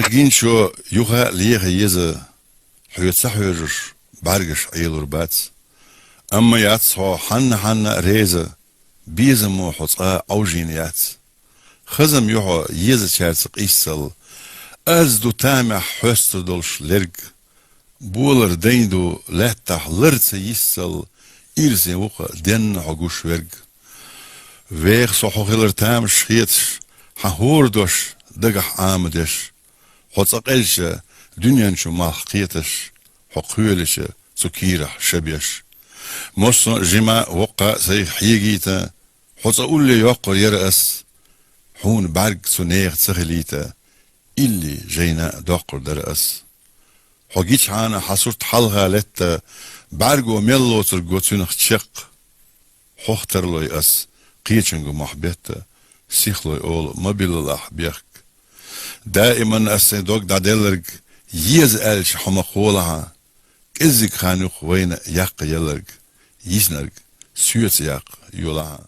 Gincho yuha liege jeze huyetsahöjer bargisch elurbats. Amma jats ho hanna reze bizemo hotsa aujin jats. Khazam yuha jeze chertsq issel az du tamah hösterdolsh lerg. Buler deindu lettah lirtse issel irse wucha den hogush werg. Weg so hogeler tam schiets ha hoordosh dagah amedesh. Hotsaqelche dünyan şu mahqiyetish hoqülische zukira shabish. Mosso jima waqa say hiyigita hotsa ulle yoqor yeras hun barg suneer tsagelita illi jena doqor daras. Hogich hana hasurt halga letta bargo mellotur gotsunach chiq hochterloy as qiychengu mahbetta sikhloy ol mobilallah biak. دائما السيدوك دادلرق يز ألش حمقولها كزك خانوخ وين يق يلرق يسنرق سيوت يق يولها